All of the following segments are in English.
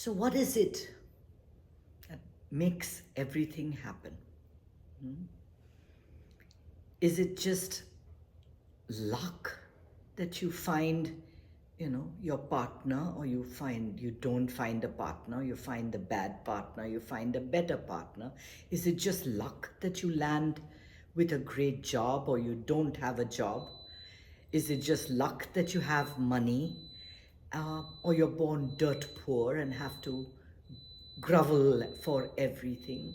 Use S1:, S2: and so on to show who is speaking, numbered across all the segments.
S1: So what is it that makes everything happen? Is it just luck that you find, your partner, or you don't find a partner, you find a bad partner, you find a better partner? Is it just luck that you land with a great job or you don't have a job? Is it just luck that you have money, or you're born dirt poor and have to grovel for everything?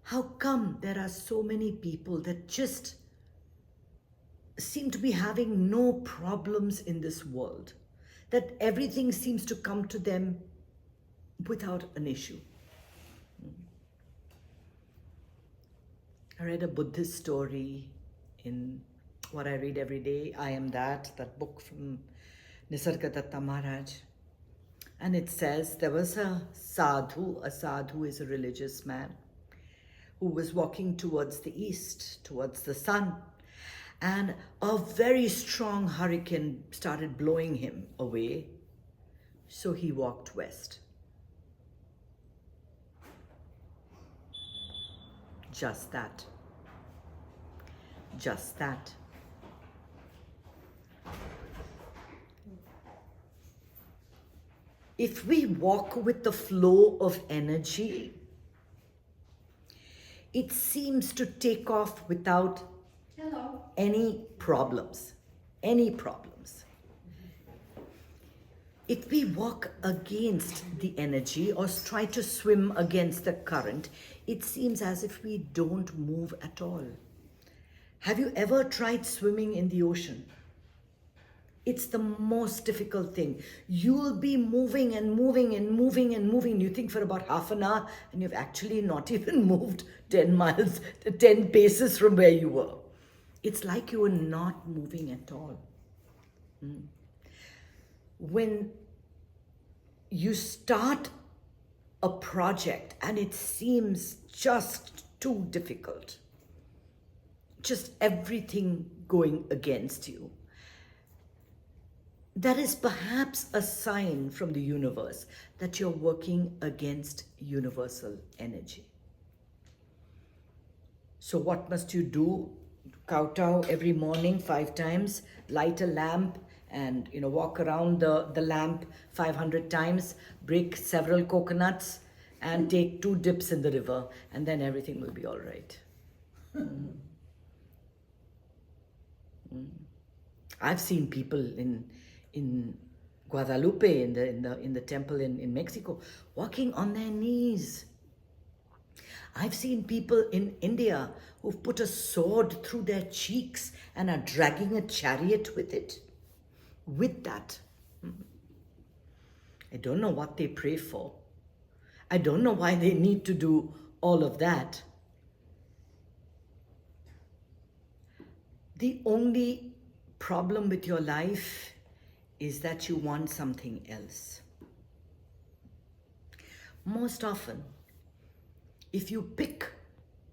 S1: How come there are so many people that just seem to be having no problems in this world, that everything seems to come to them without an issue? I read a Buddhist story in what I read every day, I Am that book from Nisargadatta Maharaj. And it says there was a sadhu is a religious man, who was walking towards the east, towards the sun. And a very strong hurricane started blowing him away. So he walked west. Just that. Just that. If we walk with the flow of energy, it seems to take off without any problems. Any problems. If we walk against the energy or try to swim against the current, it seems as if we don't move at all. Have you ever tried swimming in the ocean? It's the most difficult thing. You'll be moving and moving and moving and moving. You think for about half an hour, and you've actually not even moved 10 miles, 10 paces from where you were. It's like you were not moving at all. When you start a project and it seems just too difficult, just everything going against you, that is perhaps a sign from the universe that you're working against universal energy. So what must you do? Kowtow every morning 5 times, light a lamp, and walk around the lamp 500 times, break several coconuts, and take 2 dips in the river, and then everything will be all right. I've seen people in Guadalupe, in the temple in Mexico, walking on their knees. I've seen people in India who've put a sword through their cheeks and are dragging a chariot with it. With that. I don't know what they pray for. I don't know why they need to do all of that. The only problem with your life is that you want something else. Most often, if you pick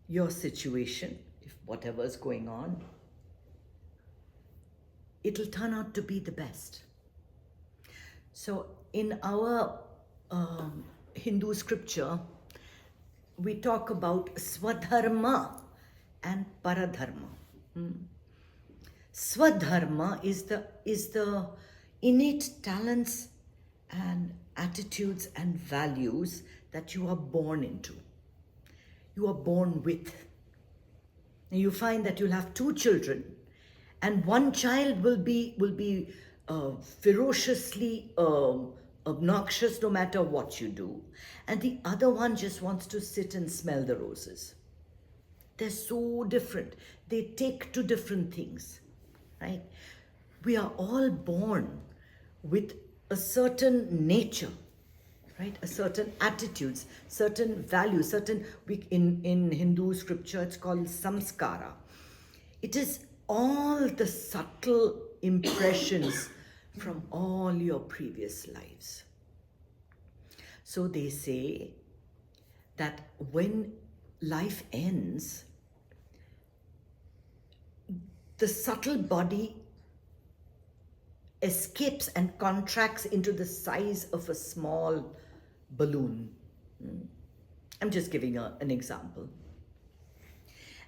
S1: your situation, if whatever's going on, it'll turn out to be the best. So in our Hindu scripture, we talk about swadharma and paradharma. Swadharma is the innate talents and attitudes and values that you are born into. You are born with. And you find that you'll have 2 children, and one child will be ferociously obnoxious no matter what you do, and the other one just wants to sit and smell the roses. They're so different. They take to different things, right? We are all born with a certain nature, right? A certain attitudes, certain values, in Hindu scripture it's called samskara. It is all the subtle impressions from all your previous lives. So they say that when life ends, the subtle body escapes and contracts into the size of a small balloon. I'm just giving an example.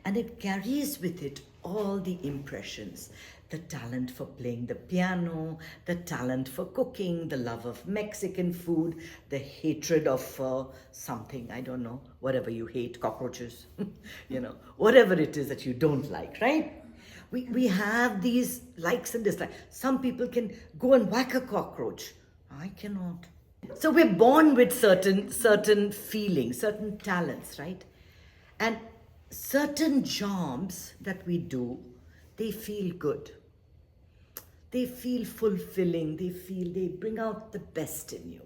S1: And it carries with it all the impressions, the talent for playing the piano, the talent for cooking, the love of Mexican food, the hatred of something, I don't know, whatever you hate, cockroaches, whatever it is that you don't like, right? We have these likes and dislikes. Some people can go and whack a cockroach. I cannot. So we're born with certain feelings, certain talents, right? And certain jobs that we do, they feel good. They feel fulfilling. They bring out the best in you,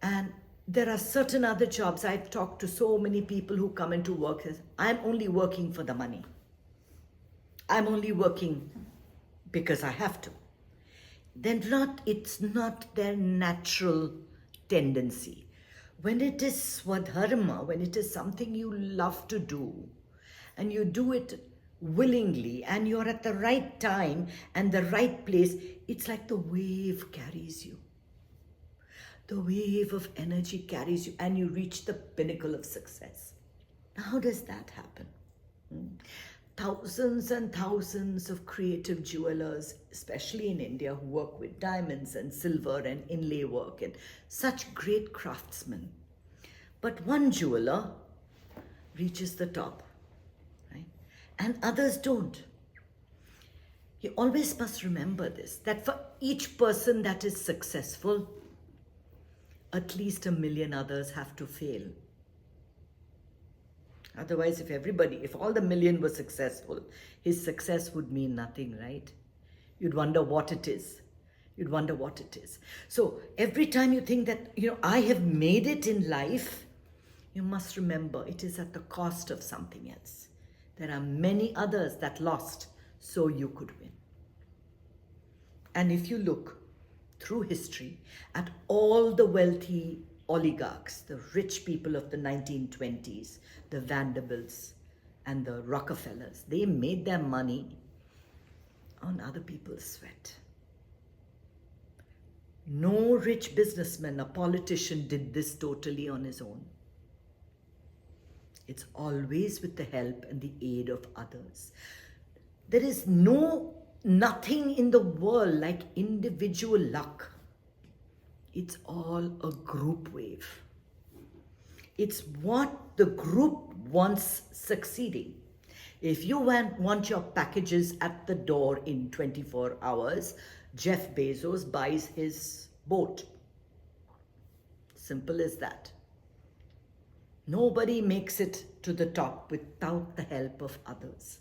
S1: And there are certain other jobs. I've talked to so many people who come into work and say, I'm only working for the money. I'm only working because I have to. It's not their natural tendency. When it is swadharma, when it is something you love to do, and you do it willingly, and you're at the right time and the right place, it's like the wave carries you. The wave of energy carries you, and you reach the pinnacle of success. Now, how does that happen? Thousands and thousands of creative jewelers, especially in India, who work with diamonds and silver and inlay work and such great craftsmen. But one jeweler reaches the top, right? And others don't. You always must remember this, that for each person that is successful, at least 1 million others have to fail. Otherwise, if all the 1 million were successful, his success would mean nothing, right? You'd wonder what it is. So every time you think that, I have made it in life, you must remember it is at the cost of something else. There are many others that lost, so you could win. And if you look through history at all the wealthy oligarchs, the rich people of the 1920s, the Vanderbilts and the Rockefellers, they made their money on other people's sweat. No rich businessman or politician did this totally on his own. It's always with the help and the aid of others. There is nothing in the world like individual luck. It's all a group wave. It's what the group wants succeeding. If you want your packages at the door in 24 hours, Jeff Bezos buys his boat. Simple as that. Nobody makes it to the top without the help of others.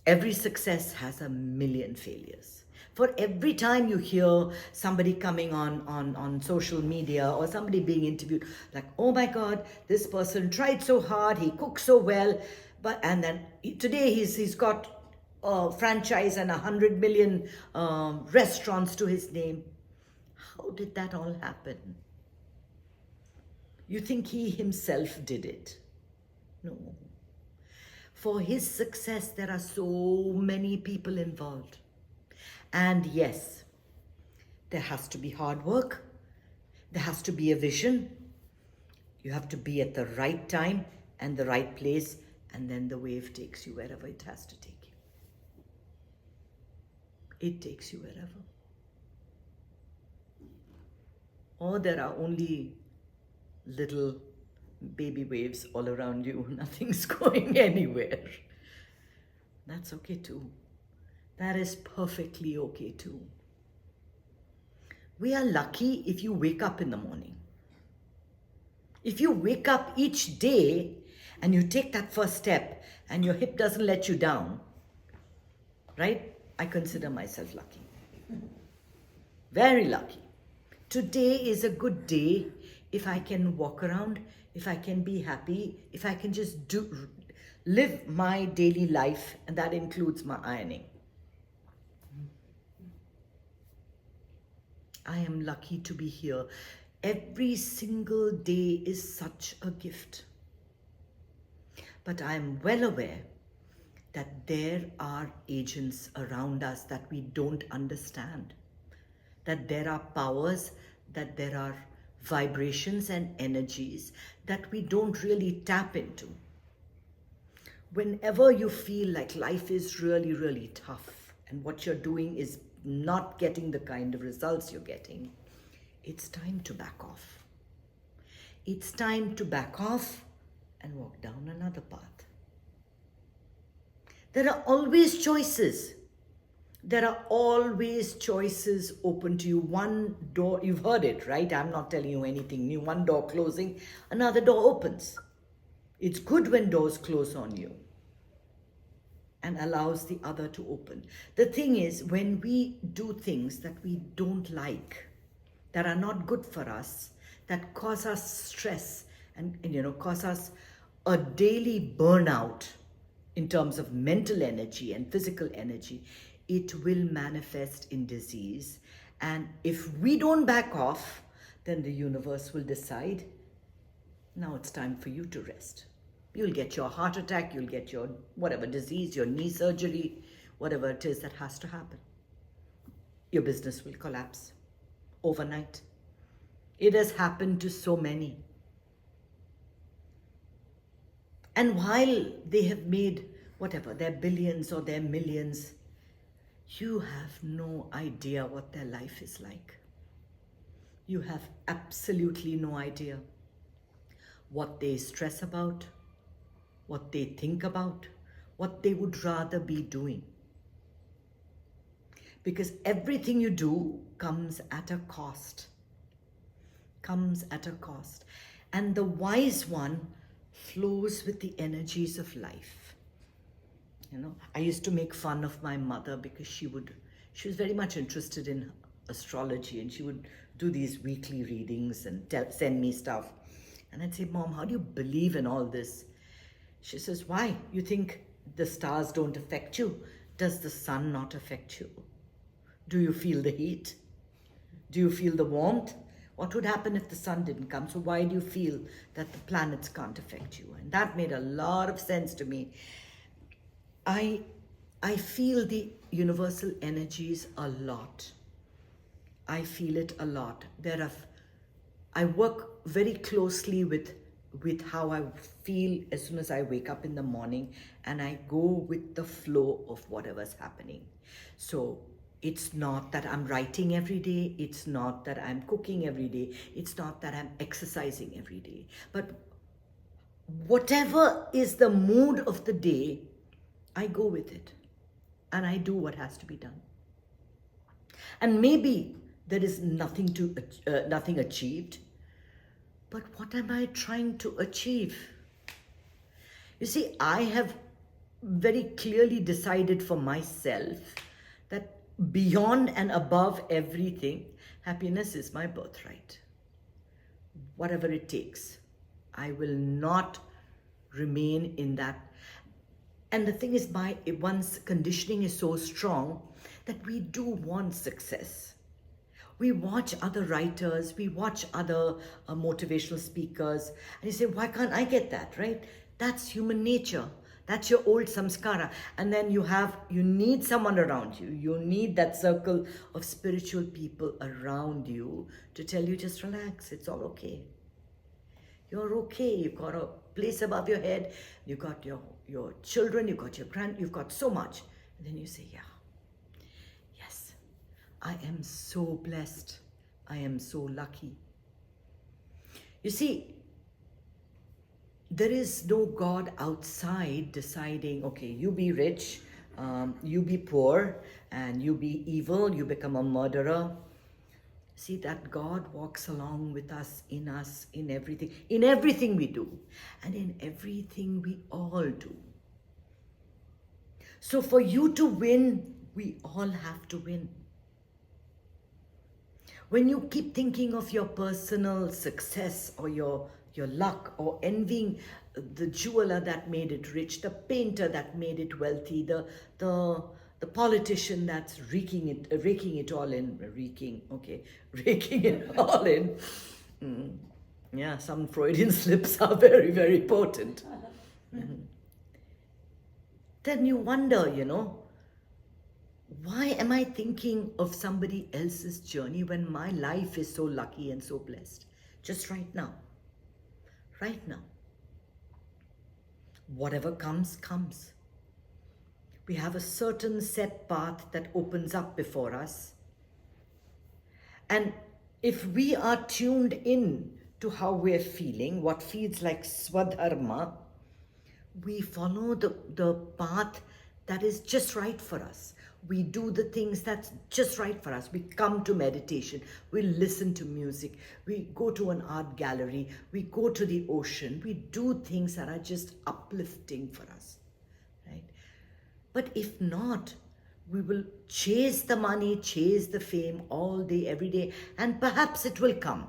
S1: Every success has 1 million failures. For every time you hear somebody coming on social media or somebody being interviewed, like, oh my God, this person tried so hard, he cooked so well, and then today he's got a franchise and 100 million restaurants to his name. How did that all happen? You think he himself did it? No. For his success, there are so many people involved. And yes, there has to be hard work. There has to be a vision. You have to be at the right time and the right place, and then the wave takes you wherever it has to take you. It takes you wherever. Or there are only little baby waves all around you. Nothing's going anywhere. That's okay too. That is perfectly okay too. We are lucky if you wake up in the morning. If you wake up each day and you take that first step and your hip doesn't let you down, right? I consider myself lucky. Very lucky. Today is a good day if I can walk around, if I can be happy, if I can just live my daily life, and that includes my ironing. I am lucky to be here. Every single day is such a gift. But I am well aware that there are agents around us that we don't understand, that there are powers, that there are vibrations and energies that we don't really tap into. Whenever you feel like life is really, really tough and what you're doing is not getting the kind of results you're getting, it's time to back off. It's time to back off and walk down another path. There are always choices. There are always choices open to you. One door, you've heard it, right? I'm not telling you anything new. One door closing, another door opens. It's good when doors close on you and allows the other to open. The thing is, when we do things that we don't like, that are not good for us, that cause us stress and cause us a daily burnout in terms of mental energy and physical energy, it will manifest in disease. And if we don't back off, then the universe will decide, now it's time for you to rest. You'll get your heart attack, you'll get your whatever disease, your knee surgery, whatever it is that has to happen. Your business will collapse overnight. It has happened to so many. And while they have made whatever, their billions or their millions, you have no idea what their life is like. You have absolutely no idea what they stress about, what they think about, what they would rather be doing. Because everything you do comes at a cost. Comes at a cost. And the wise one flows with the energies of life. I used to make fun of my mother because she was very much interested in astrology, and she would do these weekly readings and send me stuff. And I'd say, Mom, how do you believe in all this? She says, why? You think the stars don't affect you? Does the sun not affect you? Do you feel the heat? Do you feel the warmth? What would happen if the sun didn't come? So why do you feel that the planets can't affect you? And that made a lot of sense to me. I feel the universal energies a lot. I feel it a lot. I work very closely with how I feel as soon as I wake up in the morning, and I go with the flow of whatever's happening. So it's not that I'm writing every day. It's not that I'm cooking every day. It's not that I'm exercising every day. But whatever is the mood of the day, I go with it and I do what has to be done. And maybe there is nothing achieved, but what am I trying to achieve? You see, I have very clearly decided for myself that beyond and above everything, happiness is my birthright. Whatever it takes, I will not remain in that. And the thing is, one's conditioning is so strong that we do want success. We watch other writers, we watch other motivational speakers, and you say, why can't I get that, right? That's human nature. That's your old samskara. And then you need someone around you. You need that circle of spiritual people around you to tell you, just relax, it's all okay. You're okay. You've got a place above your head. You've got your children. You've got you've got so much. And then you say, yeah, yes, I am so blessed. I am so lucky. You see, there is no God outside deciding, okay, you be rich, you be poor, and you be evil, you become a murderer. See, that God walks along with us, in everything we do, and in everything we all do. So for you to win, we all have to win. When you keep thinking of your personal success or your luck, or envying the jeweler that made it rich, the painter that made it wealthy, the politician that's raking it all in. Yeah, some Freudian slips are very, very potent. then you wonder, why am I thinking of somebody else's journey when my life is so lucky and so blessed? Just right now. Right now. Whatever comes, comes. We have a certain set path that opens up before us. And if we are tuned in to how we're feeling, what feels like swadharma, we follow the path that is just right for us. We do the things that's just right for us. We come to meditation. We listen to music. We go to an art gallery. We go to the ocean. We do things that are just uplifting for us, right? But if not, we will chase the money, chase the fame all day, every day, and perhaps it will come.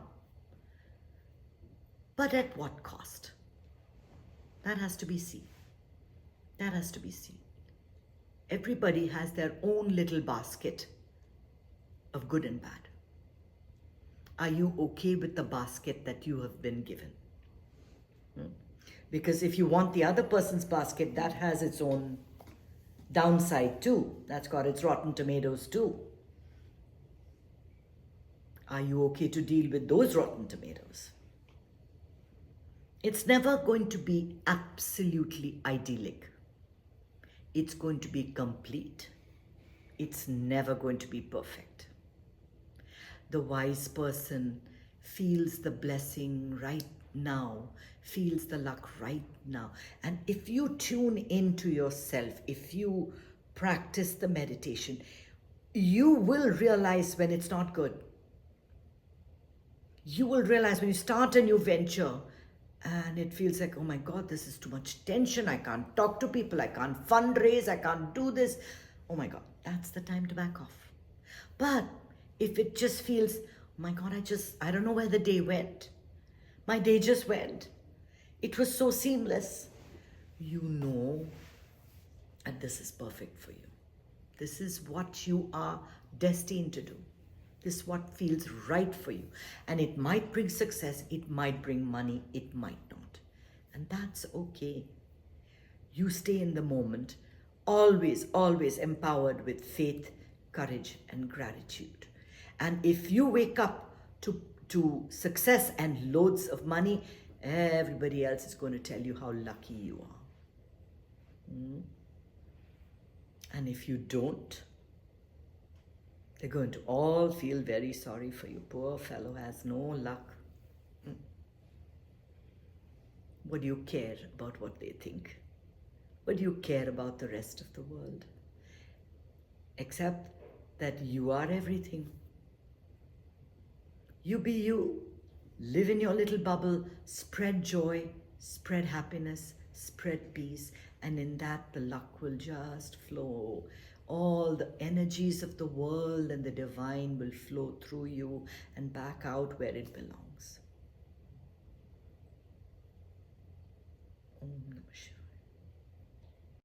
S1: But at what cost? That has to be seen. That has to be seen. Everybody has their own little basket of good and bad. Are you okay with the basket that you have been given? Because if you want the other person's basket, that has its own downside too. That's got its rotten tomatoes too. Are you okay to deal with those rotten tomatoes? It's never going to be absolutely idyllic. It's going to be complete. It's never going to be perfect. The wise person feels the blessing right now, feels the luck right now. And if you tune into yourself, if you practice the meditation, you will realize when it's not good. You will realize when you start a new venture and it feels like, oh my God, this is too much tension. I can't talk to people. I can't fundraise. I can't do this. Oh my God, that's the time to back off. But if it just feels, oh my God, I don't know where the day went. My day just went. It was so seamless. You know that this is perfect for you. This is what you are destined to do. This is what feels right for you. And it might bring success, it might bring money, it might not. And that's okay. You stay in the moment, always, always empowered with faith, courage, and gratitude. And if you wake up to success and loads of money, everybody else is going to tell you how lucky you are. And if you don't, they're going to all feel very sorry for you. Poor fellow has no luck. What do you care about what they think? What do you care about the rest of the world? Except that you are everything. You be you. Live in your little bubble. Spread joy, spread happiness, spread peace. And in that, the luck will just flow. All the energies of the world and the divine will flow through you and back out where it belongs. Om Namah Shivaya.